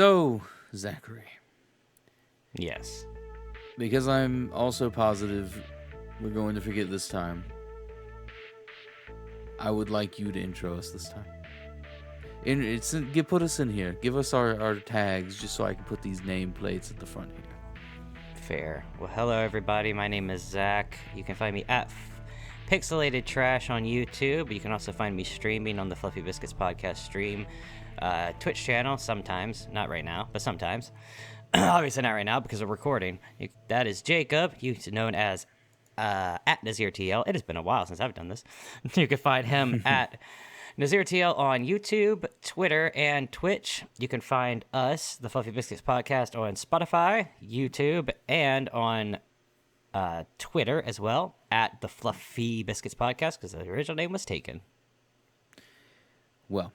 So, Zachary, Yes. because I'm also positive we're going to forget this time, I would like you to intro us this time. Put us in here. Give us our tags just so I can put these nameplates at the front here. Fair. Well, hello everybody. My name is Zach. You can find me at Pixelated Trash on YouTube. You can also find me streaming on the Fluffy Biscuits podcast stream, Twitch channel sometimes. Not right now, but sometimes. Obviously not right now because we're recording. That is Jacob, known as at NazirTL. It has been a while since I've done this. You can find him at NazirTL on YouTube, Twitter, and Twitch. You can find us, the Fluffy Biscuits Podcast, on Spotify, YouTube, and on Twitter as well, at the Fluffy Biscuits Podcast, because the original name was taken. Well,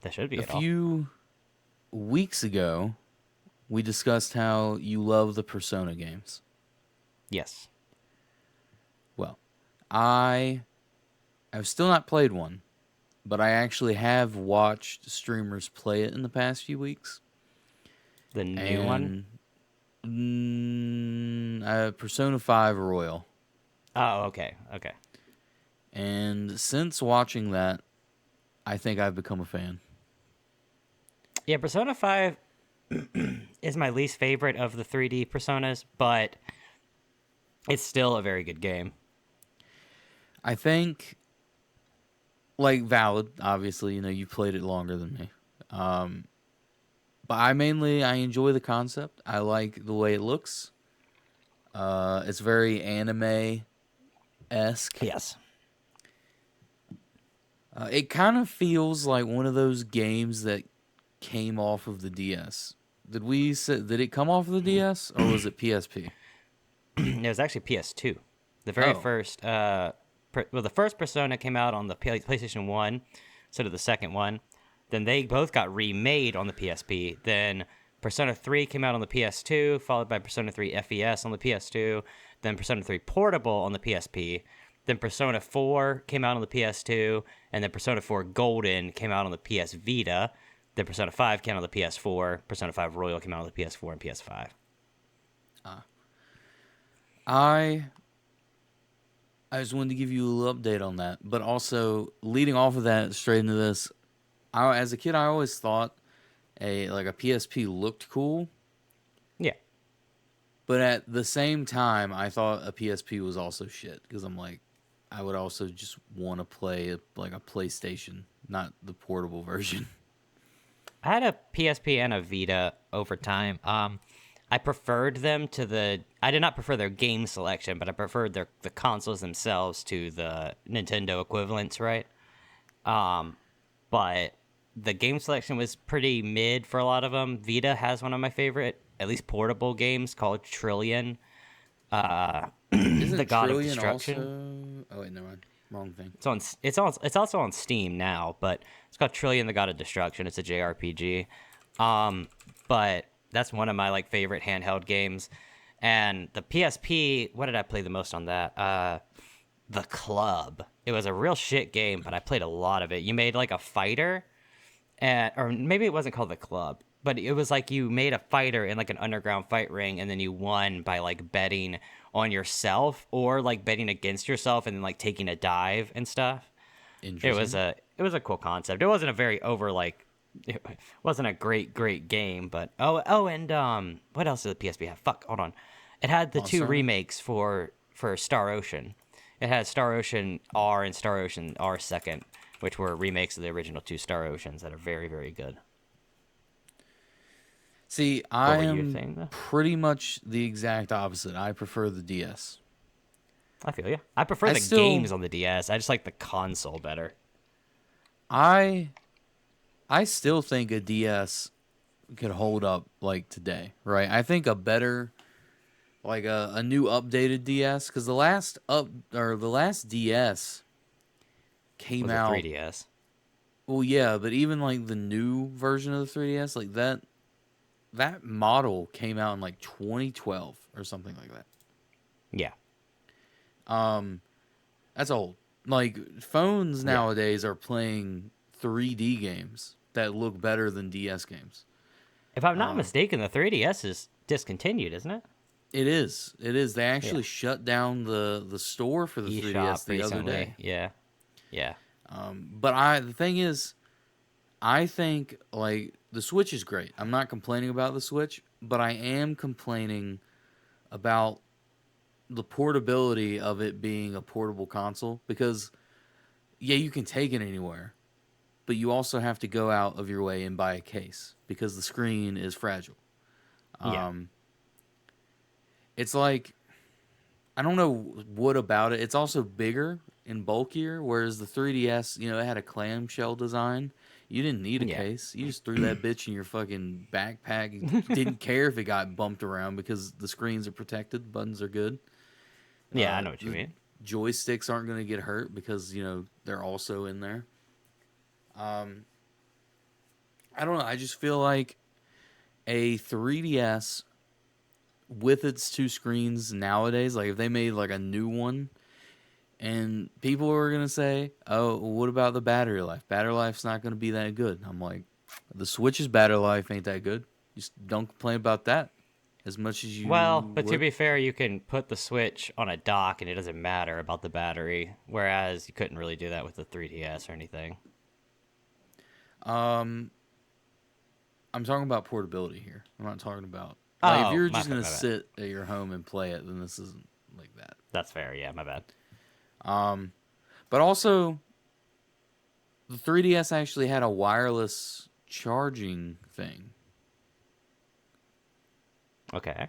That should be a it all. few weeks ago, we discussed how you love the Persona games. Yes. Well, I have still not played one, but I actually have watched streamers play it in the past few weeks. The new one? Persona 5 Royal. Oh, okay. Okay. And since watching that, I think I've become a fan. Yeah, Persona 5 is my least favorite of the 3D Personas, but it's still a very good game. I think, like, valid, obviously, you played it longer than me. But I enjoy the concept. I like the way it looks. It's very anime-esque. Yes. It kind of feels like one of those games that came off of the DS. Did it come off of the DS or was it PSP? It was actually PS2. The very Oh. first, the first Persona came out on the PlayStation 1, so did the second one. Then they both got remade on the PSP. Then Persona 3 came out on the PS2, followed by Persona 3 FES on the PS2. Then Persona 3 Portable on the PSP. Then Persona 4 came out on the PS2. And then Persona 4 Golden came out on the PS Vita. Then Persona 5 came out on the PS4. Persona 5 Royal came out on the PS4 and PS5. I just wanted to give you a little update on that, but also leading off of that straight into this, as a kid I always thought a PSP looked cool, Yeah. but at the same time I thought a PSP was also shit because I'm like I would also just want to play a PlayStation, not the portable version. I had a PSP and a Vita over time. I preferred them to I did not prefer their game selection, but I preferred the consoles themselves to the Nintendo equivalents, right? But the game selection was pretty mid for a lot of them. Vita has one of my favorite, at least portable games, called Trillion. Isn't The God of Trillion Destruction. also? Oh wait, never mind. Wrong thing. It's also on Steam now, but it's called Trillion: The God of Destruction. It's a JRPG. But that's one of my favorite handheld games. And the PSP, what did I play the most on that? The Club. It was a real shit game, but I played a lot of it. You made a fighter, or maybe it wasn't called The Club, but it was you made a fighter in an underground fight ring, and then you won by betting on yourself or betting against yourself and then taking a dive and stuff. Interesting. It was a cool concept. It wasn't a very it wasn't a great game, but and what else did the PSP have? Fuck, hold on. It had the two Monster Hunter? remakes for Star Ocean. It had Star Ocean R and Star Ocean R Second, which were remakes of the original two Star Oceans that are very, very good. See, What I were you am saying though? pretty much the exact opposite. I prefer the DS. I feel you. I prefer I the still, games on the DS. I just like the console better. I, I still think a DS could hold up today, right? I think a better, a new updated DS, because the last DS came Was a out. 3DS. Well, yeah, but even the new version of the 3DS, that model came out in 2012 or something like that. Yeah. That's old. Phones Yeah. nowadays are playing 3D games that look better than DS games. If I'm not mistaken, the 3DS is discontinued, isn't it? It is. It is. They Yeah. actually shut down the store for the 3DS eShop the other recently. day. Yeah. Yeah. But the thing is, I think like the Switch is great. I'm not complaining about the Switch, but I am complaining about the portability of it being a portable console because yeah, you can take it anywhere, but you also have to go out of your way and buy a case because the screen is fragile. Yeah. Um, it's like I don't know what about it. It's also bigger and bulkier, whereas the 3DS, it had a clamshell design. You didn't need a Yeah. case. You just threw that bitch in your fucking backpack. You didn't care if it got bumped around because the screens are protected, buttons are good. Yeah, I know what you The mean. joysticks aren't going to get hurt because, they're also in there. Um, I don't know. I just feel like a 3DS with its two screens nowadays, like if they made like a new one, and people are gonna say, "Oh, what about the battery life? Battery life's not gonna be that good." I'm like, the Switch's battery life ain't that good. Just don't complain about that as much as Well, you but to would. be fair, you can put the Switch on a dock and it doesn't matter about the battery, whereas you couldn't really do that with the 3DS or anything. Um, I'm talking about portability here. I'm not talking about like if Oh, you're my just bad, gonna my bad. sit at your home and play it, then this isn't like that. That's fair. Yeah, my bad. Um, but also the 3DS actually had a wireless charging thing. Okay.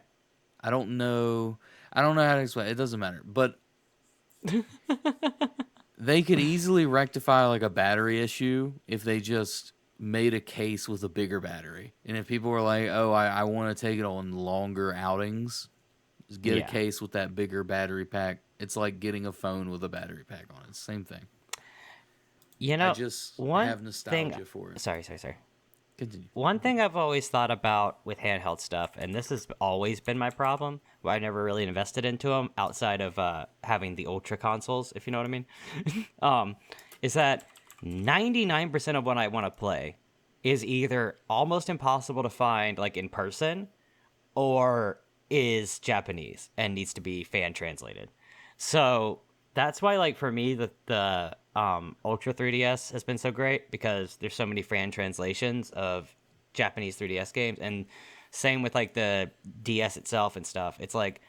I don't know. I don't know how to explain. It doesn't matter. But they could easily rectify like a battery issue if they just made a case with a bigger battery. And if people were like, "Oh, I want to take it on longer outings," just get a Yeah. case with that bigger battery pack. It's like getting a phone with a battery pack on it. Same thing. You I know, just one have thing. nostalgia for it. Sorry. Continue. One thing I've always thought about with handheld stuff, and this has always been my problem, where I never really invested into them outside of having the Ultra consoles, if you know what I mean, um, is that 99% of what I want to play is either almost impossible to find, like in person, or is Japanese and needs to be fan translated. So that's why, like for me, the Ultra 3DS has been so great because there's so many fan translations of Japanese 3DS games, and same with like the DS itself and stuff. It's like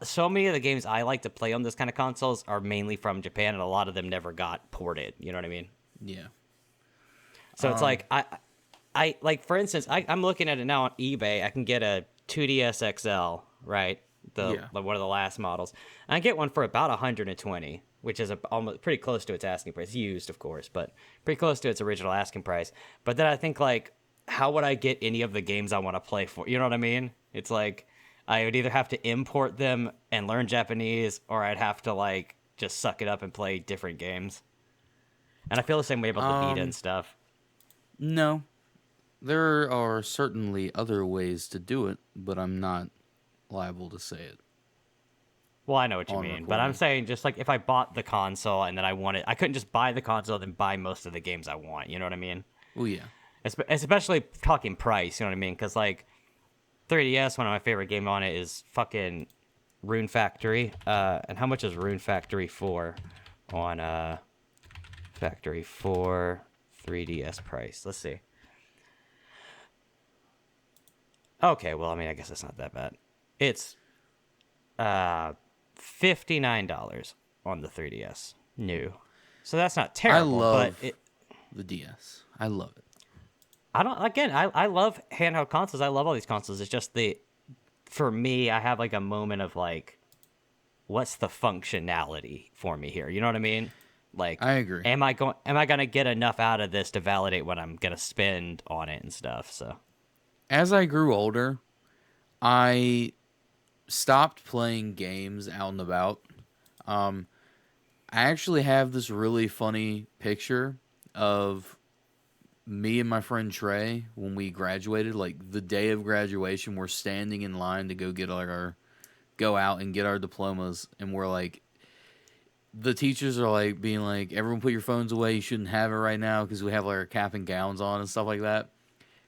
so many of the games I like to play on this kind of consoles are mainly from Japan, and a lot of them never got ported. You know what I mean? Yeah. So it's like I like for instance, I'm looking at it now on eBay. I can get a 2DS XL, right? Yeah. One of the last models. And I get one for about 120, which is almost pretty close to its asking price. Used, of course, but pretty close to its original asking price. But then I think like, how would I get any of the games I want to play for? You know what I mean? It's like I would either have to import them and learn Japanese, or I'd have to like just suck it up and play different games. And I feel the same way about the Vita and Um. stuff. No. There are certainly other ways to do it, but I'm not liable to say it Well, I know what you on mean, but I'm recording. saying just like if I bought the console and then I couldn't just buy the console and buy most of the games I want. You know what I mean? Oh yeah. Especially talking price. You know what I mean? Because like 3DS, one of my favorite games on it is fucking Rune Factory. And how much is Rune Factory for on Factory 4 3DS price? Let's see. Okay, well, I mean, I guess it's not that bad. It's uh $59 on the 3DS new. So that's not I terrible, but love the DS. I love it. I don't again, I love handheld consoles. I love all these consoles. It's just for me, I have like a moment of like what's the functionality for me here? You know what I mean? Like I agree. am I going to get enough out of this to validate what I'm going to spend on it and stuff? So, As I grew older, I stopped playing games out and about. Um, I actually have this really funny picture of me and my friend Trey when we graduated. Like the day of graduation, we're standing in line to go get like our go out and get our diplomas, and we're like, the teachers are like being like, everyone put your phones away. You shouldn't have it right now because we have like our cap and gowns on and stuff like that.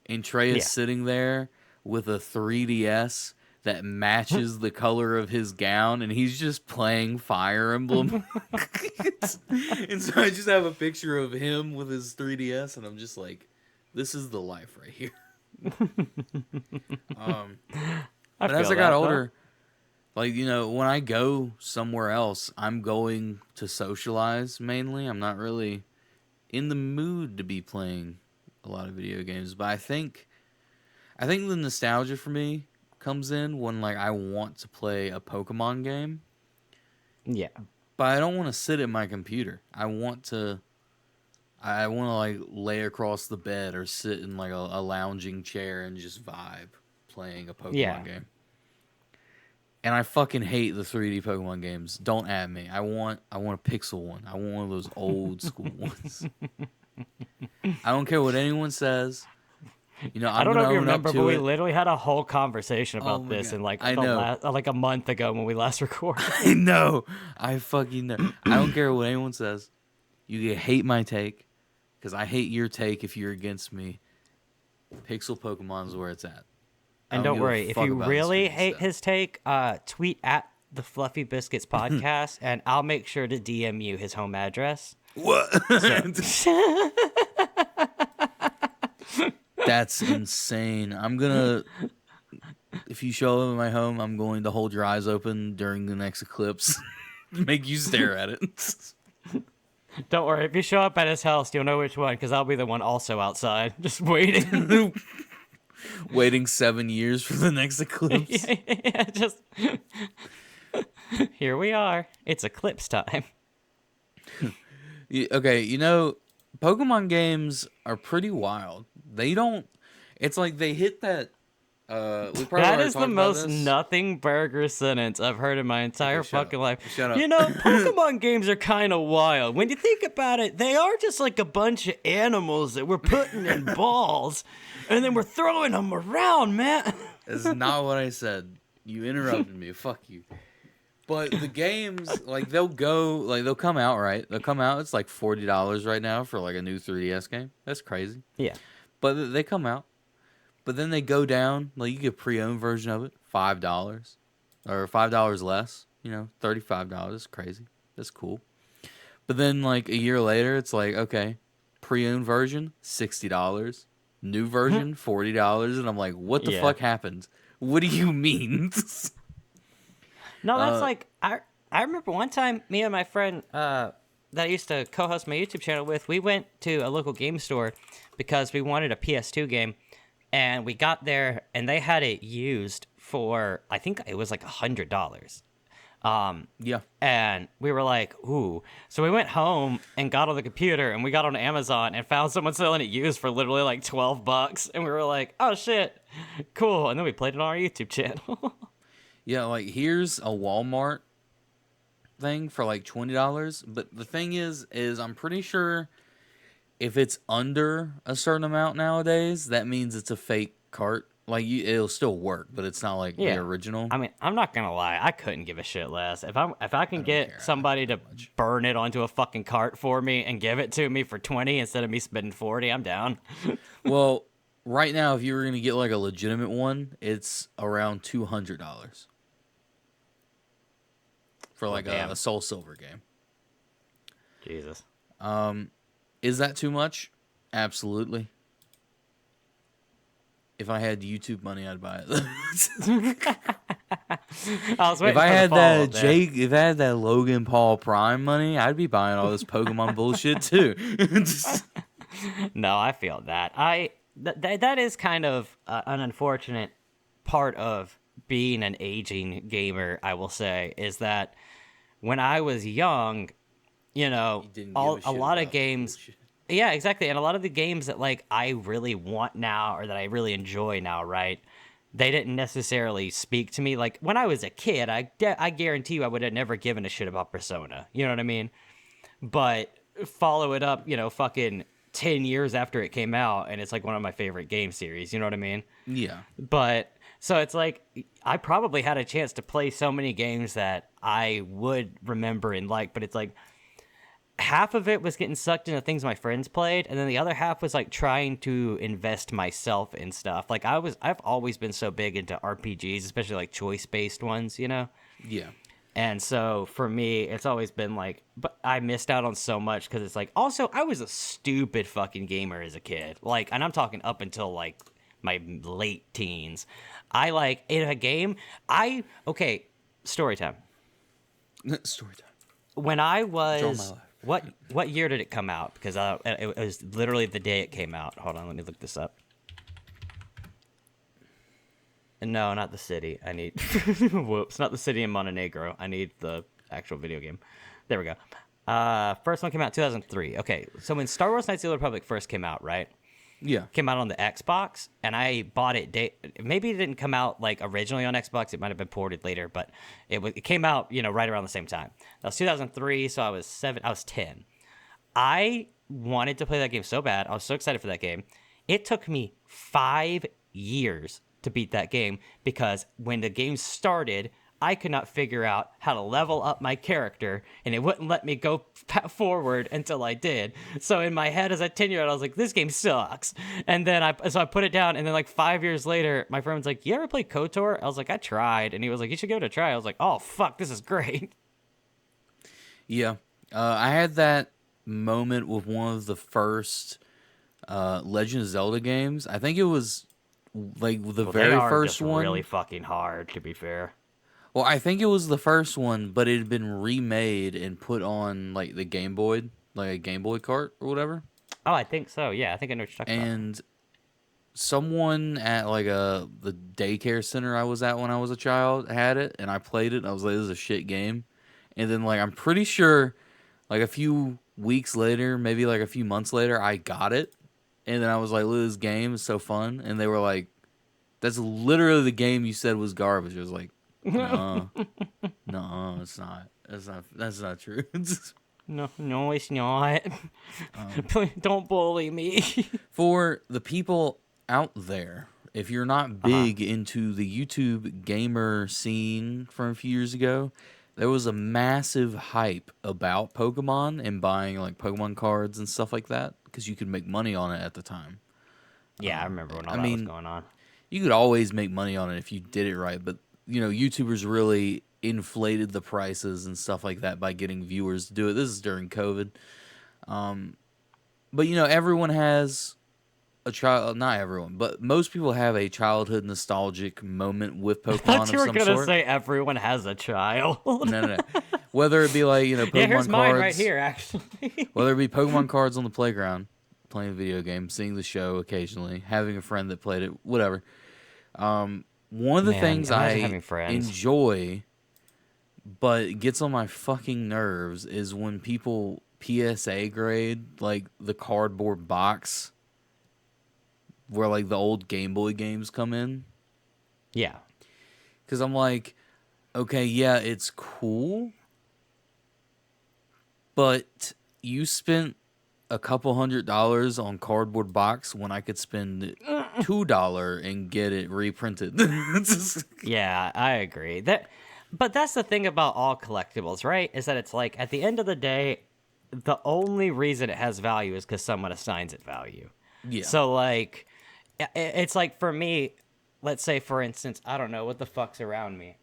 and Trey is Yeah. sitting there with a 3DS that matches the color of his gown, and he's just playing Fire Emblem. And so I just have a picture of him with his 3DS, and I'm just like, this is the life right here. I But as feel I got that, though. older, like, when I go somewhere else, I'm going to socialize mainly. I'm not really in the mood to be playing a lot of video games, but I think the nostalgia for me comes in when like I want to play a Pokemon game, Yeah. but I don't want to sit at my computer. I want to like lay across the bed or sit in like a lounging chair and just vibe playing a Yeah. Pokemon game. And I fucking hate the 3D Pokemon games. Don't at me. I want a pixel one. I want one of those old school ones. I don't care what anyone says. I I'm don't know gonna if you own up remember, but to we it. literally had a whole conversation Oh about my this god. in like I know. like a month ago when we last recorded. I know. I fucking know. I don't care what anyone says. You can hate my take, because I hate your take if you're against me. Pixel Pokemon's where it's at. I And don't don't give a worry, if fuck you about this really 3D hate stuff. his take, tweet at the Fluffy Biscuits podcast, and I'll make sure to DM you his home address. What? So, That's insane. If you show up at my home, I'm going to hold your eyes open during the next eclipse. Make you stare at it. don't worry, if you show up at his house, you'll know which one, because I'll be the one also outside, just waiting. Waiting 7 years for the next eclipse. Yeah, just here we are. It's eclipse time. Okay, Pokemon games are pretty wild. They don't. It's like they hit that. We probably That already is the talked about most this. nothing burger sentence I've heard in my entire Okay, shut fucking up. life. Shut up. Pokemon games are kind of wild. When you think about it, they are just like a bunch of animals that we're putting in balls, and then we're throwing them around, man. That's not what I said. You interrupted me. Fuck you. But the games, like they'll come out, right? They'll come out. It's like $40 right now for like a new 3DS game. That's crazy. Yeah. But they come out. But then they go down. Like you get a pre-owned version of it, $5 or $5 less. $35. That's crazy. That's cool. But then like a year later, it's like okay, pre-owned version $60, new version $40, and I'm like, what the Yeah. fuck happened? What do you mean? No, that's like I remember one time me and my friend that I used to co-host my YouTube channel with, we went to a local game store because we wanted a PS2 game, and we got there and they had it used for I think it was like $100. Yeah. And we were like, ooh. So we went home and got on the computer and we got on Amazon and found someone selling it used for literally like $12. And we were like, oh shit, cool. And then we played it on our YouTube channel. Yeah, like here's a Walmart thing for like $20. But the thing is I'm pretty sure if it's under a certain amount nowadays, that means it's a fake cart. Like it'll still work, but it's not like the original. I mean, I'm not gonna lie, I couldn't give a shit less. If I can care. get somebody to burn it onto a fucking cart for me and give it to me for 20 instead of me spending 40, I'm down. Well, right now, if you were gonna get like a legitimate one, it's around $200 for like damn. a Soul Silver game. Jesus. Is that too much? Absolutely. If I had YouTube money, I'd buy it. I was waiting If I for the had follow-up that there. if I had that Logan Paul Prime money, I'd be buying all this Pokemon bullshit too. No, I feel that. That is kind of an unfortunate part of being an aging gamer, I will say, is that when I was young, didn't give a shit lot of about games. bullshit. Yeah, exactly. And a lot of the games that like I really want now or that I really enjoy now, right? They didn't necessarily speak to me. Like when I was a kid, I guarantee you I would have never given a shit about Persona. You know what I mean? But follow it up, fucking 10 years after it came out, and it's like one of my favorite game series. You know what I mean? Yeah. But so it's like I probably had a chance to play so many games that I would remember and like, but it's like half of it was getting sucked into things my friends played, and then the other half was like trying to invest myself in stuff. Like I've always been so big into RPGs, especially like choice-based ones, you know? Yeah. And so for me, it's always been like, but I missed out on so much because it's like, also, I was a stupid fucking gamer as a kid. Like, and I'm talking up until like my late teens. I like in a game, okay, story time. Story time. When I It's all my was, life. what year did it come out? Because it was literally the day it came out. Hold on, let me look this up. No, not the city. I need. Whoops, not the city in Montenegro. I need the actual video game. There we go. First one came out 2003. Okay, so when Star Wars Knights of the Old Republic first came out, right? Yeah. Came out on the Xbox, and I bought it. Maybe it didn't come out like originally on Xbox. It might have been ported later, but it came out, right around the same time. That was 2003, so I was 7. I was 10. I wanted to play that game so bad. I was so excited for that game. It took me 5 years to beat that game because when the game started, I could not figure out how to level up my character, and it wouldn't let me go forward until I did. So in my head as a 10-year-old, I was like, this game sucks. And then I put it down, and then like 5 years later, my friend was like, you ever play KOTOR? I was like, I tried. And he was like, you should give it a try. I was like, oh, fuck, this is great. Yeah. I had that moment with one of the first Legend of Zelda games. I think it was like the Well, they very are first just really one. fucking hard, to be fair. Well, I think it was the first one, but it had been remade and put on like the Game Boy, like a Game Boy cart or whatever. Oh, I think so. Yeah, I think I know what you're talking about. And someone at like the daycare center I was at when I was a child had it, and I played it. And I was like, "This is a shit game." And then like I'm pretty sure, like a few weeks later, maybe like a few months later, I got it, and then I was like, "Look, this game is so fun," and they were like, "That's literally the game you said was garbage." I was like, "No, no, it's not. That's not true." No, no, it's not. Please don't bully me. For the people out there, if you're not Uh-huh. big into the YouTube gamer scene from a few years ago, there was a massive hype about Pokemon and buying like Pokemon cards and stuff like that because you could make money on it at the time. Yeah, I remember when all I that was mean, going on. you could always make money on it if you did it right, but YouTubers really inflated the prices and stuff like that by getting viewers to do it. This is during COVID. But everyone has a child, not everyone, but most people have a childhood nostalgic moment with I thought Pokemon you of were some gonna sort. say everyone has a child. No, no, no. Whether it be like, Yeah, here's Pokemon mine right cards, here, actually. whether it be Pokemon cards on the playground, playing a video game, seeing the show occasionally, having a friend that played it, whatever. One of the Man, things imagine I having friends. enjoy but gets on my fucking nerves is when people PSA grade like the cardboard box where like the old Game Boy games come in. Yeah. Because I'm like, okay, yeah, it's cool, but you spent a couple $100 on cardboard box when I could spend $2 and get it reprinted. It's just- Yeah, I agree. But that's the thing about all collectibles, right? Is that it's like at the end of the day, the only reason it has value is because someone assigns it value. yeah, So like, it's like for me, let's say for instance, I don't know what the fuck's around me.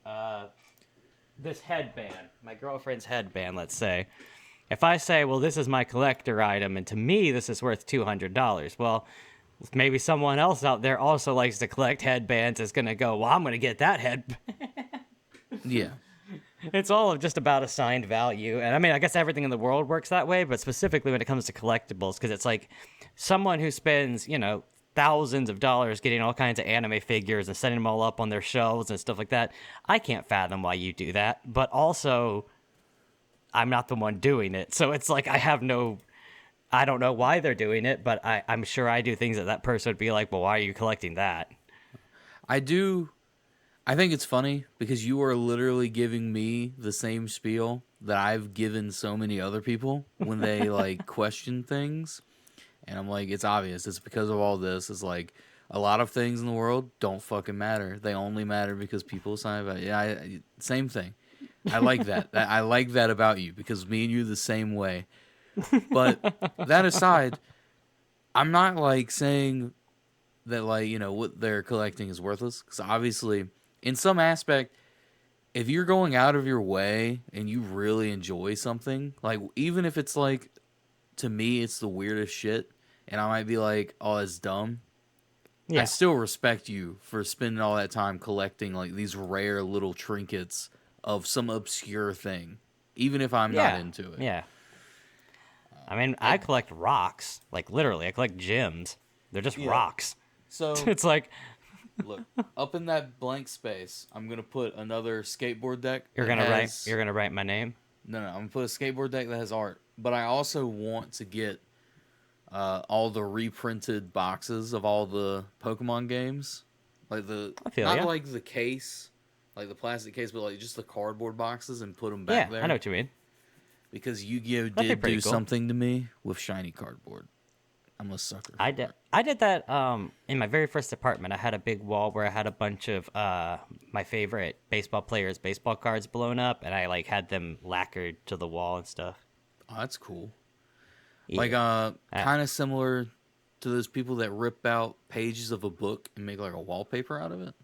This headband, my girlfriend's headband. Let's say, if I say, well, this is my collector item, and to me this is worth $200. Well, maybe someone else out there also likes to collect headbands is gonna go, well, I'm gonna get that headband. yeah, It's all just about assigned value. And I mean, I guess everything in the world works that way, but specifically when it comes to collectibles, because it's like someone who spends, thousands of dollars getting all kinds of anime figures and setting them all up on their shelves and stuff like that. I can't fathom why you do that. But also, I'm not the one doing it. So it's like I don't know why they're doing it, but I'm sure I do things that person would be like, well, why are you collecting that? I do. I think it's funny because you are literally giving me the same spiel that I've given so many other people when they like question things. And I'm like, it's obvious. It's because of all this. It's like a lot of things in the world don't fucking matter. They only matter because people sign about it. Yeah, same thing. I like that. I like that about you because me and you are the same way. But that aside, I'm not like saying that like, you know, what they're collecting is worthless, because obviously in some aspect, if you're going out of your way and you really enjoy something, like even if it's like, to me it's the weirdest shit and I might be like, oh, it's dumb, I Yeah. still respect you for spending all that time collecting like these rare little trinkets of some obscure thing, even if I'm not Yeah. into it. Yeah. I mean, I I collect rocks. Like, literally, I collect gems. They're just Yeah. rocks. So It's like, look, up in that blank space, I'm gonna put another skateboard deck you're that gonna write has you're gonna write my name. no. I'm gonna put a skateboard deck that has art, but I also want to get all the reprinted boxes of all the Pokemon games, like the I feel not ya. like the case, like the plastic case, but like just the cardboard boxes and put them back Yeah, I know there, what you mean. because Yu-Gi-Oh That'd be did pretty do cool. something to me with shiny cardboard. I'm a sucker for it. I did that in my very first apartment. I had a big wall where I had a bunch of my favorite baseball players' baseball cards blown up, and I like had them lacquered to the wall and stuff. Oh, that's cool. Like Yeah. kind of similar to those people that rip out pages of a book and make like a wallpaper out of it.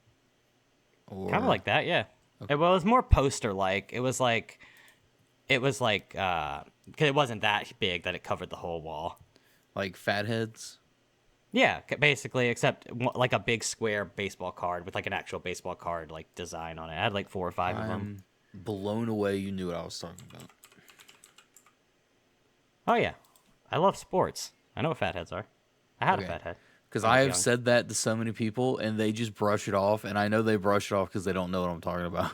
Kind of Or like that, yeah. okay, Well, it was more poster like. It was like 'cause it wasn't that big that it covered the whole wall. like fatheads. Yeah, basically, except like a big square baseball card with like an actual baseball card like design on it. I had like 4 or 5 of them. I'm blown away. You knew what I was talking about. Oh yeah, I love sports. I know what fatheads are. I had a Okay, fathead because when I I was have young. said that to so many people and they just brush it off, and I know they brush it off because they don't know what I'm talking about.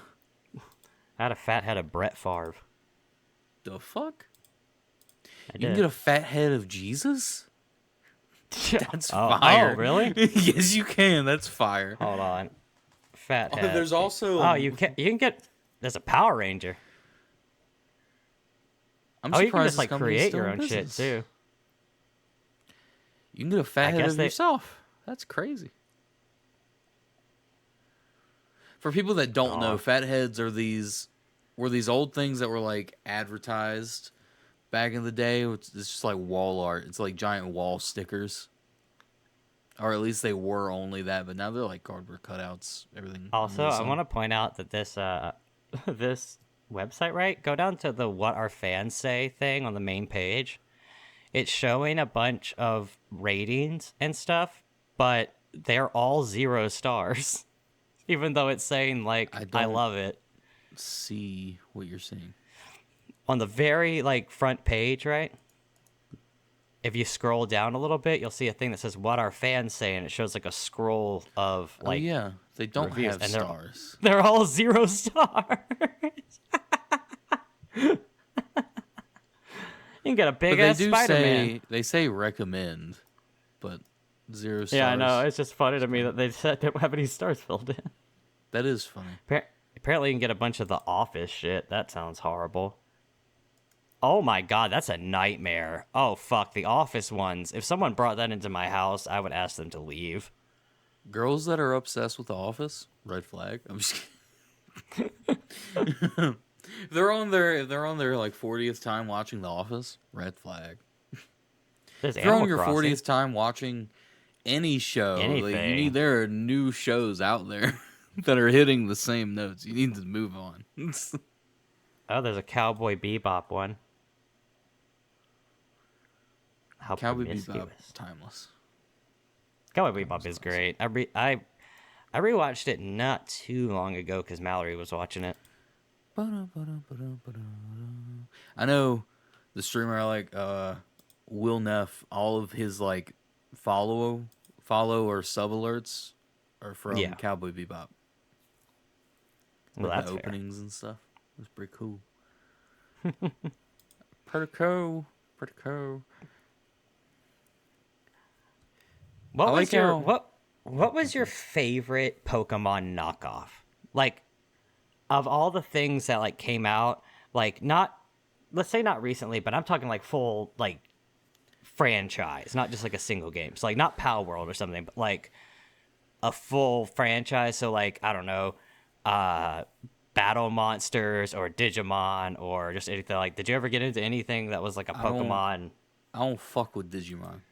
I had a fathead of Brett Favre. The fuck? I You can did. get a fat head of Jesus? That's Oh, fire. really? Yes, you can. That's fire. Hold on. Oh, Fathead. there's also. Oh, you can get. There's a Power Ranger. I'm Oh, you can surprised just this like company's create still your in own shit business. too. You can get a fat I head guess of they. yourself. That's crazy. For people that don't know, Oh, fat heads are these old things that were like advertised back in the day. It's just like wall art. It's like giant wall stickers, or at least they were only that. But now they're like cardboard cutouts. Everything under also, the I sun. want to point out that this this website, right? Go down to the "What Our Fans Say" thing on the main page. It's showing a bunch of ratings and stuff, but they're all 0 stars. Even though it's saying like I I don't love it see what you're saying. on the very like front page, right? If you scroll down a little bit, you'll see a thing that says "What Our Fans Say," and it shows like a scroll of Oh like yeah, they don't reviews, have and stars. they're all 0 stars. You can get a But big they ass do Spider-Man. say recommend, but 0 Yeah, I know. stars. It's just funny to me Fine. that they said they don't have any stars filled in. That is funny. Apparently, you can get a bunch of the Office shit. That sounds horrible. Oh my god, that's a nightmare. Oh fuck, the Office ones. If someone brought that into my house, I would ask them to leave. Girls that are obsessed with The Office, red flag. I'm just kidding. They're on their like 40th time watching The Office, red flag. There's If you're Animal on your Crossing. 40th time watching any show, like Anything. there are new shows out there that are hitting the same notes. You need to move on. Oh, there's a Cowboy Bebop one. How Cowboy Bebop, promiscuous. timeless. Cowboy Bebop is great. I rewatched it not too long ago because Mallory was watching it. I know the streamer I like, Will Neff. All of his like follow or sub alerts are from Yeah, Cowboy Bebop, well like the that's fair. openings and stuff. It was pretty cool. Pretty cool. Pretty cool. I What like was your how. what was your favorite Pokemon knockoff? Like of all the things that like came out, like not let's say not recently, but I'm talking like full like franchise, not just like a single game. So like not Pal World or something, but like a full franchise. So like I don't know, battle monsters or Digimon or just anything like. Did you ever get into anything that was like a I don't Pokemon? I don't fuck with Digimon.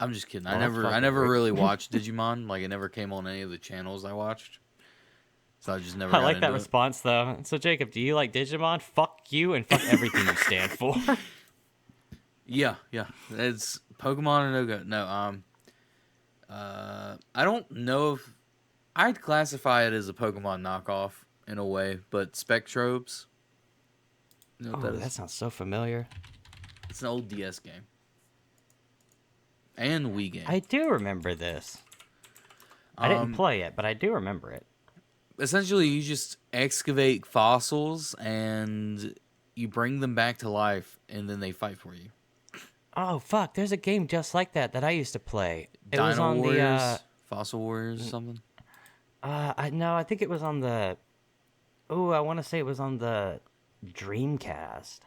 I'm just kidding. I Well, that's never I fucking never rude. really watched Digimon. Like it never came on any of the channels I watched. So I just never I got like that into it. response though. So Jacob, do you like Digimon? Fuck you and fuck everything you stand for. Yeah, yeah. It's Pokemon or no go. No, I don't know if I'd classify it as a Pokemon knockoff in a way, but Spectrobes, you know what Oh, that that is? sounds so familiar. It's an old DS game and Wii game. I do remember this. I didn't Um, play it, but I do remember it. Essentially, you just excavate fossils and you bring them back to life, and then they fight for you. Oh fuck, there's a game just like that that I used to play. It was Dino on the Warriors, Fossil Warriors, or something. I no, I think it was on the oh, I want to say it was on the Dreamcast.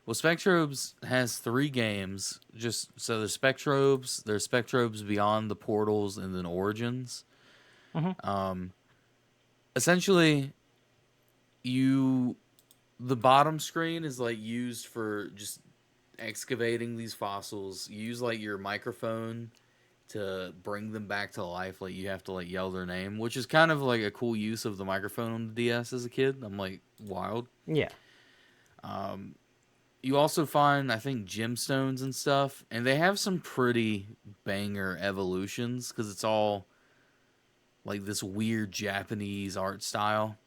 Well, Spectrobes has three games. Just so there's Spectrobes Beyond the Portals, and then Origins. Hmm. Essentially, you the bottom screen is like used for just excavating these fossils. You use like your microphone to bring them back to life. Like you have to like yell their name, which is kind of like a cool use of the microphone on the DS as a kid. I'm like wild. Yeah. You also find, I think, gemstones and stuff, and they have some pretty banger evolutions because it's all like this weird Japanese art style.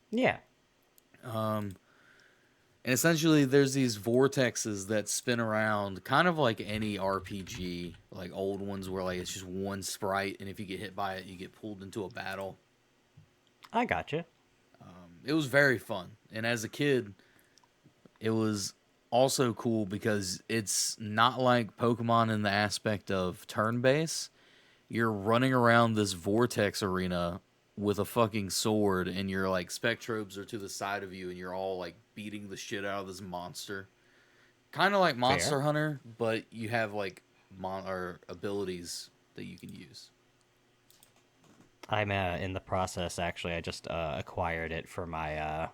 Yeah. And essentially, there's these vortexes that spin around, kind of like any RPG, like old ones where like it's just one sprite, and if you get hit by it, you get pulled into a battle. I gotcha. It was very fun, and as a kid, it was also cool because it's not like Pokemon in the aspect of turn based. You're running around this vortex arena with a fucking sword, and your like Spectrobes are to the side of you, and you're all like beating the shit out of this monster. Kind of like Fair. Monster Hunter, but you have like or abilities that you can use. I'm in the process. Actually, I just acquired it for my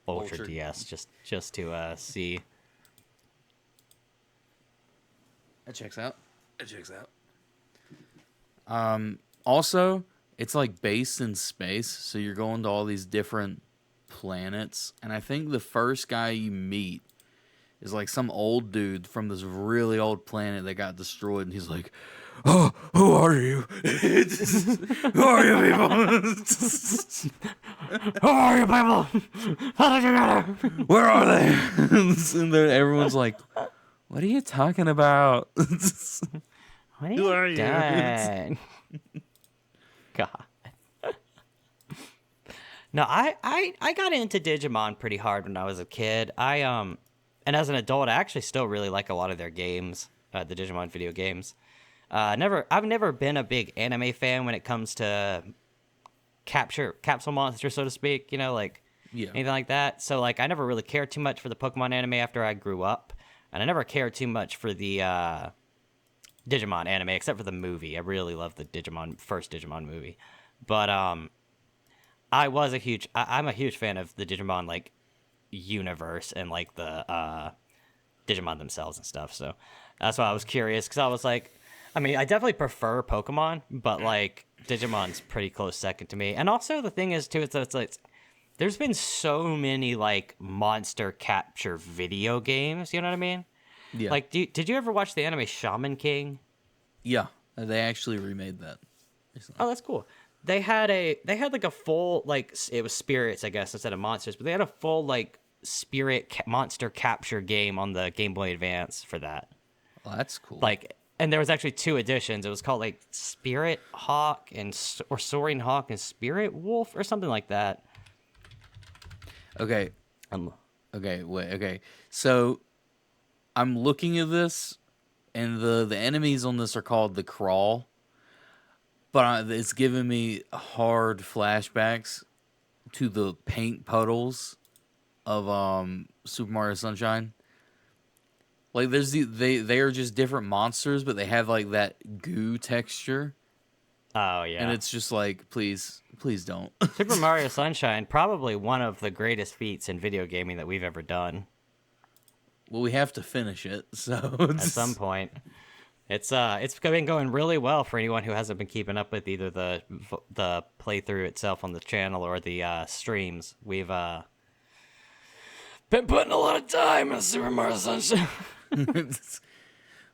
Ultra Ultra. DS just to see. That checks out. That checks out. Also, it's like based in space, so you're going to all these different planets, and I think the first guy you meet is like some old dude from this really old planet that got destroyed, and he's like, "Oh, who are you? Who are you people? Who are you people? How did you get here? Where are they?" And then everyone's like, "What are you talking about? What are Who you are you?" doing? God. No, I got into Digimon pretty hard when I was a kid. And as an adult, I actually still really like a lot of their games, the Digimon video games. I've never been a big anime fan when it comes to capsule monsters, so to speak. You know, like Yeah. anything like that. So like, I never really cared too much for the Pokemon anime after I grew up, and I never cared too much for the Digimon anime except for the movie. I really love the first Digimon movie, but I'm a huge fan of the Digimon like universe and like the Digimon themselves and stuff. So that's why I was curious because I was like, I mean, I definitely prefer Pokemon, but like Digimon's pretty close second to me. And also the thing is too, it's like there's been so many like monster capture video games. You know what I mean? Yeah. Like, did you ever watch the anime Shaman King? Yeah. They actually remade that recently. Oh, that's cool. They had like a full like it was spirits, I guess, instead of monsters, but they had a full like monster capture game on the Game Boy Advance for that. Well, that's cool. Like, and there was actually two editions. It was called like Spirit Hawk or Soaring Hawk and Spirit Wolf or something like that. Okay. Um, Okay. Wait. Okay. So I'm looking at this, and the enemies on this are called the Crawl, but it's giving me hard flashbacks to the paint puddles of Super Mario Sunshine. Like they are just different monsters, but they have like that goo texture. Oh And yeah. it's just like, please don't. Super Mario Sunshine, probably one of the greatest feats in video gaming that we've ever done. Well, we have to finish it, so At some point, it's been going really well for anyone who hasn't been keeping up with either the playthrough itself on the channel or the streams. We've been putting a lot of time in Super Mario Sunshine.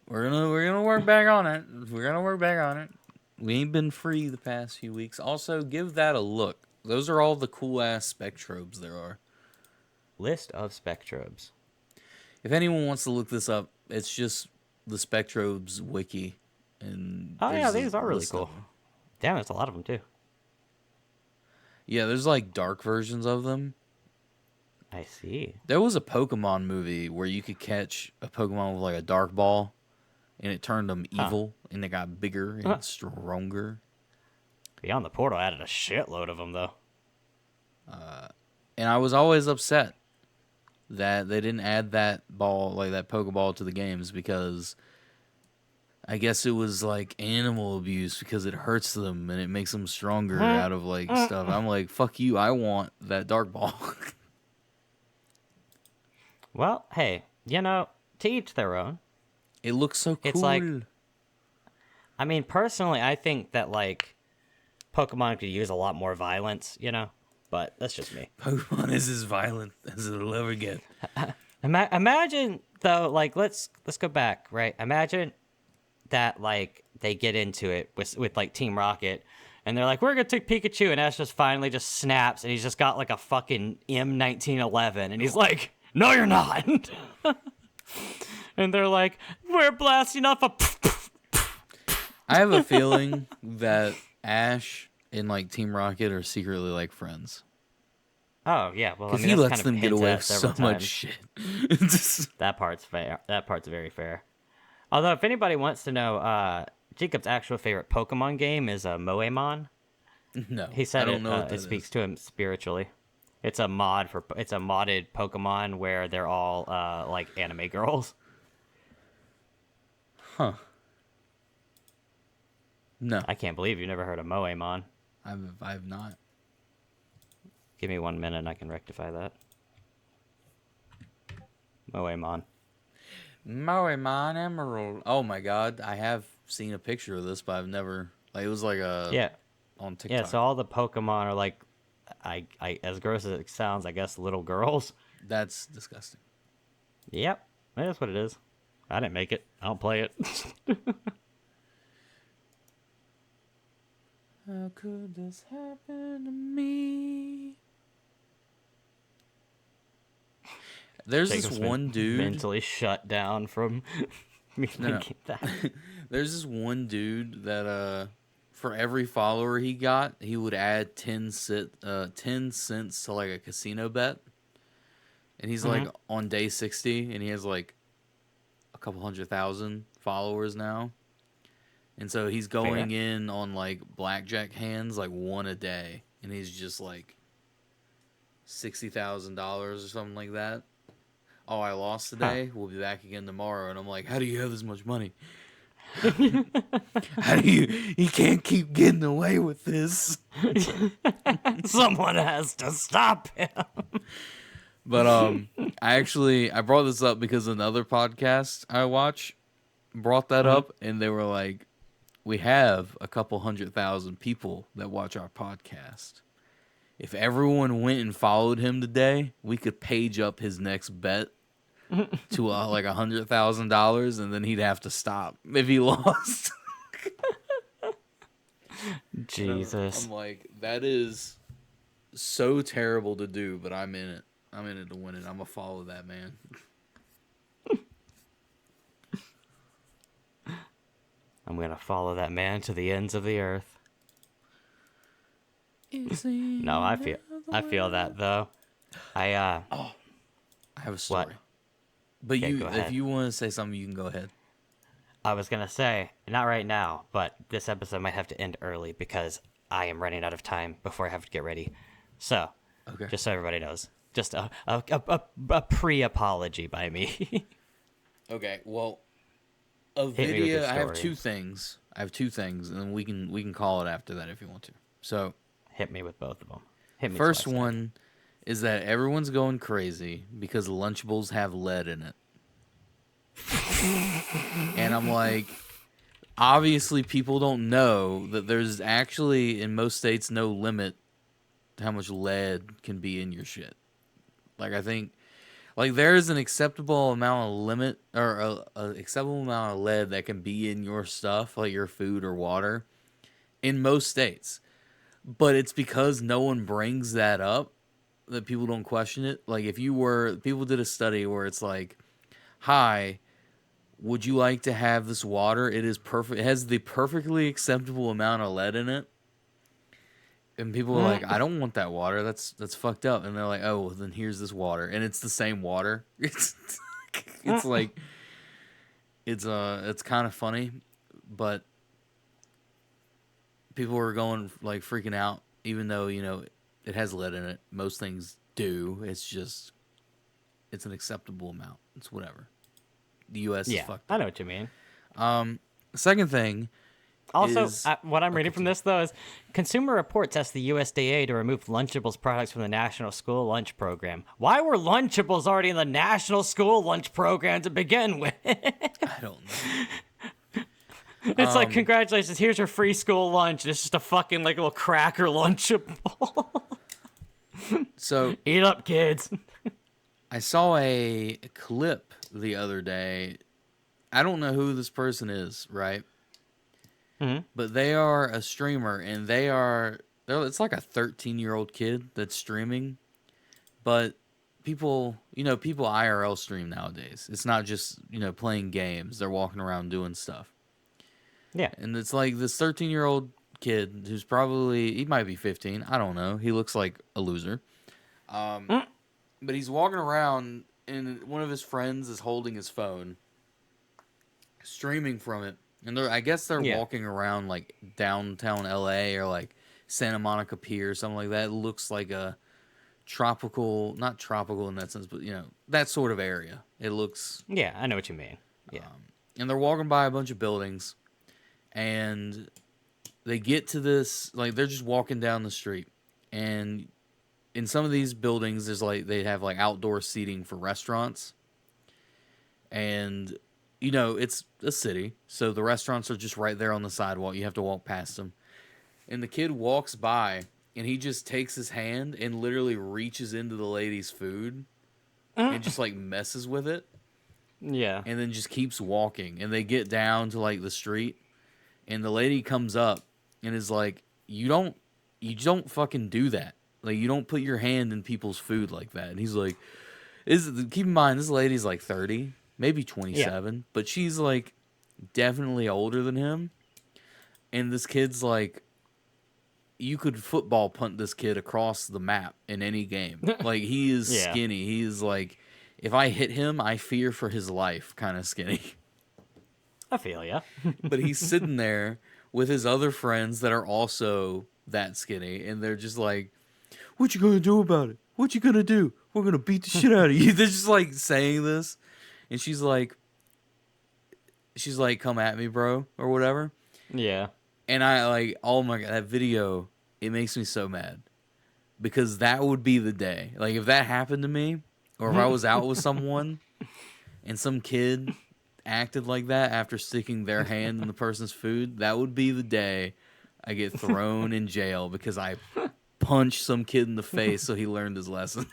we're gonna work back on it. We're gonna work back on it. We ain't been free the past few weeks. Also, give that a look. Those are all the cool ass spectrobes there are. List of spectrobes. If anyone wants to look this up, it's just the Spectrobes wiki, and Oh yeah, there's a these are really list of cool. them. Damn, there's a lot of them too. Yeah, there's like dark versions of them. I see. There was a Pokemon movie where you could catch a Pokemon with like a dark ball, and it turned them evil, and they got bigger and stronger. Beyond the Portal added a shitload of them though. And I was always upset that they didn't add that ball, like that Pokeball, to the games because I guess it was like animal abuse because it hurts them and it makes them stronger out of like stuff. I'm like, fuck you, I want that dark ball. Well, hey, to each their own. It looks so cool. It's like, I mean, personally, I think that like Pokemon could use a lot more violence, but that's just me. Pokemon is as violent as it'll ever get. Imagine though, like let's go back, right? Imagine that like they get into it with like Team Rocket, and they're like, we're gonna take Pikachu, and Ash just finally just snaps, and he's just got like a fucking M1911, and he's like, no, you're not. And they're like, we're blasting off a. I have a feeling that Ash and like Team Rocket are secretly like friends. Oh yeah, well, I Because mean, he that's lets kind of them get hinted away at with so several much times. shit. That part's fair. That part's very fair. Although, if anybody wants to know, Jacob's actual favorite Pokemon game is Moemon. No, He said I don't know what that it speaks is. to him spiritually. It's a modded Pokemon where they're all like anime girls. Huh. No, I can't believe you never heard of Moemon. I've not. Give me 1 minute and I can rectify that. Moemon. Moemon Emerald. Oh my god, I have seen a picture of this, but I've never. Like, it was like Yeah. on TikTok. Yeah, so all the Pokemon are like, I as gross as it sounds, I guess little girls. That's disgusting. Yep, that's what it is. I didn't make it. I don't play it. How could this happen to me? There's this Jacob's been one dude. mentally shut down from me No. thinking that. There's this one dude that for every follower he got, he would add 10 cents to like a casino bet. And he's like on day 60 and he has like a couple 100,000 followers now. And so he's going in on like blackjack hands like one a day and he's just like $60,000 or something like that. Oh, I lost today. We'll be back again tomorrow. And I'm like, how do you have this much money? How do you can't keep getting away with this. Someone has to stop him. But I brought this up because another podcast I watch brought that up and they were like, we have a couple 100,000 people that watch our podcast. If everyone went and followed him today, we could page up his next bet to like $100,000, and then he'd have to stop if he lost. Jesus. I'm like, that is so terrible to do, but I'm in it. I'm in it to win it. I'm gonna follow that man. I'm gonna follow that man to the ends of the earth. No, I feel that though. I have a story. What? But Yeah, go if ahead. you want to say something, you can go ahead. I was gonna say, not right now, but this episode might have to end early because I am running out of time before I have to get ready. So, Okay. just so everybody knows, just a pre-apology by me. Okay. Well, a Hit me with video. your I have story. two things I have two things, and we can call it after that if you want to. So, Hit me with both of them. Hit me first twice, Zach. one is that everyone's going crazy because Lunchables have lead in it. And I'm like, obviously people don't know that there's actually in most states no limit to how much lead can be in your shit. Like I think like there's an acceptable amount of limit or a acceptable amount of lead that can be in your stuff, like your food or water, in most states. But it's because no one brings that up that people don't question it. Like if you were people did a study where it's like, "Hi, would you like to have this water? It is perfect. It has the perfectly acceptable amount of lead in it." And people are like, "I don't want that water. That's fucked up." And they're like, "Oh, well, then here's this water." And it's the same water. It's like it's kind of funny, but people are going like freaking out even though, it has lead in it. Most things do. It's just it's an acceptable amount. It's whatever. The US is Yeah, fucked I up. know what you mean. The second thing Also, is what I'm reading from continue. this, though, is Consumer Reports asked the USDA to remove Lunchables products from the National School Lunch Program. Why were Lunchables already in the National School Lunch Program to begin with? I don't know. It's like, congratulations, here's your free school lunch. It's just a fucking, like, little cracker Lunchable. So Eat up, kids. I saw a clip the other day. I don't know who this person is, right? But they are a streamer, and it's like a 13-year-old kid that's streaming. But people IRL stream nowadays. It's not just playing games. They're walking around doing stuff, Yeah. and it's like this 13-year-old kid who's probably he might be 15. I don't know. He looks like a loser. But he's walking around, and one of his friends is holding his phone, streaming from it. And I guess they're Yeah. walking around like downtown LA or like Santa Monica Pier or something like that. It looks like a tropical, not tropical in that sense, but that sort of area. It looks, Yeah, I know what you mean. Yeah. and they're walking by a bunch of buildings, and they get to this, like they're just walking down the street, and in some of these buildings, there's like they have like outdoor seating for restaurants, and it's a city, so the restaurants are just right there on the sidewalk. You have to walk past them, and the kid walks by, and he just takes his hand and literally reaches into the lady's food and just like messes with it, Yeah. and then just keeps walking. And they get down to like the street, and the lady comes up and is like, "You don't fucking do that. Like you don't put your hand in people's food like that." And he's like, keep in mind this lady's like 30, maybe Yeah. 27, but she's like definitely older than him. And this kid's like, you could football punt this kid across the map in any game. Like he is Yeah. skinny. He is like, if I hit him, I fear for his life kind of skinny. I feel ya. But he's sitting there with his other friends that are also that skinny, and they're just like, "What you gonna do about it? What you gonna do? We're gonna beat the shit out of you." They're just like saying this, and she's like, "Come at me, bro," or whatever. Yeah. And I like, oh my god, that video, it makes me so mad because that would be the day. Like if that happened to me, or if I was out with someone and some kid acted like that after sticking their hand in the person's food, that would be the day I get thrown in jail because I punched some kid in the face so he learned his lesson.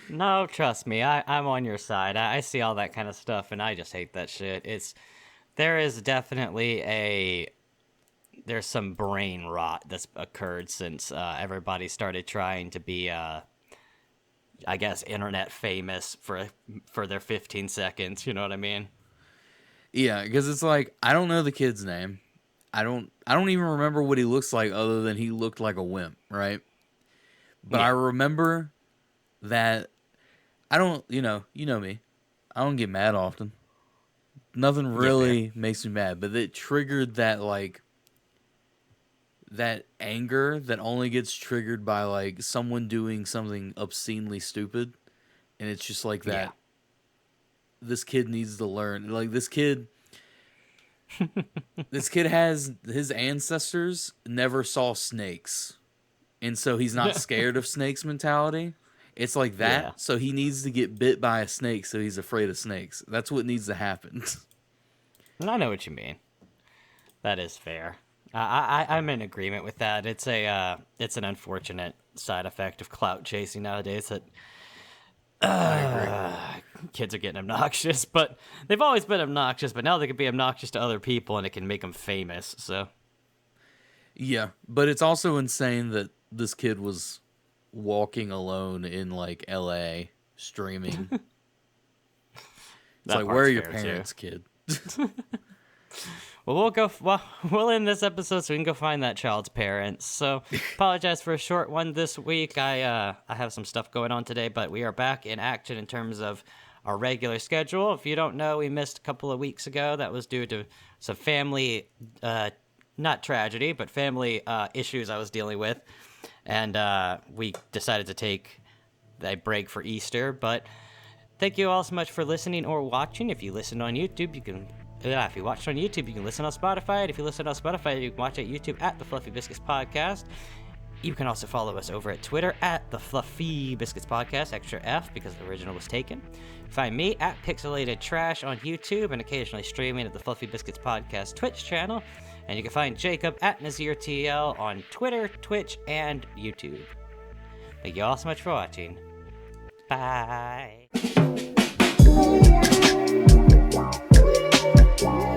No, trust me, I'm on your side. I see all that kind of stuff, and I just hate that shit. There is definitely there's some brain rot that's occurred since everybody started trying to be, I guess, internet famous for their 15 seconds. You know what I mean? Yeah, because it's like I don't know the kid's name. I don't even remember what he looks like other than he looked like a wimp, right? But I Yeah, remember that I don't, you know me. I don't get mad often. Nothing yeah, fair. really makes me mad, but it triggered that like that anger that only gets triggered by like someone doing something obscenely stupid, and it's just like Yeah, that this kid needs to learn. Like this kid This kid has his ancestors never saw snakes, and so he's not scared of snakes mentality. It's like Yeah. that. So he needs to get bit by a snake, so he's afraid of snakes. That's what needs to happen. And I know what you mean. That is fair. I'm in agreement with that. It's it's an unfortunate side effect of clout chasing nowadays that I agree. kids are getting obnoxious, but they've always been obnoxious, but now they can be obnoxious to other people and it can make them famous. So Yeah, but it's also insane that this kid was walking alone in like LA streaming. It's that like, where are part's your fair, too. parents, kid? Well, we'll end this episode so we can go find that child's parents. So, apologize for a short one this week. I have some stuff going on today, but we are back in action in terms of our regular schedule. If you don't know, we missed a couple of weeks ago. That was due to some family, not tragedy, but family issues I was dealing with, and we decided to take a break for Easter. But thank you all so much for listening or watching. If you listened on YouTube, you can. If you watched on YouTube, you can listen on Spotify. And if you listen on Spotify, you can watch at YouTube at the Fluffy Biscuits Podcast. You can also follow us over at Twitter at the Fluffy Biscuits Podcast, extra F because the original was taken. Find me at Pixelated Trash on YouTube and occasionally streaming at the Fluffy Biscuits Podcast Twitch channel. And you can find Jacob at NazirTL on Twitter, Twitch, and YouTube. Thank you all so much for watching. Bye. Yeah.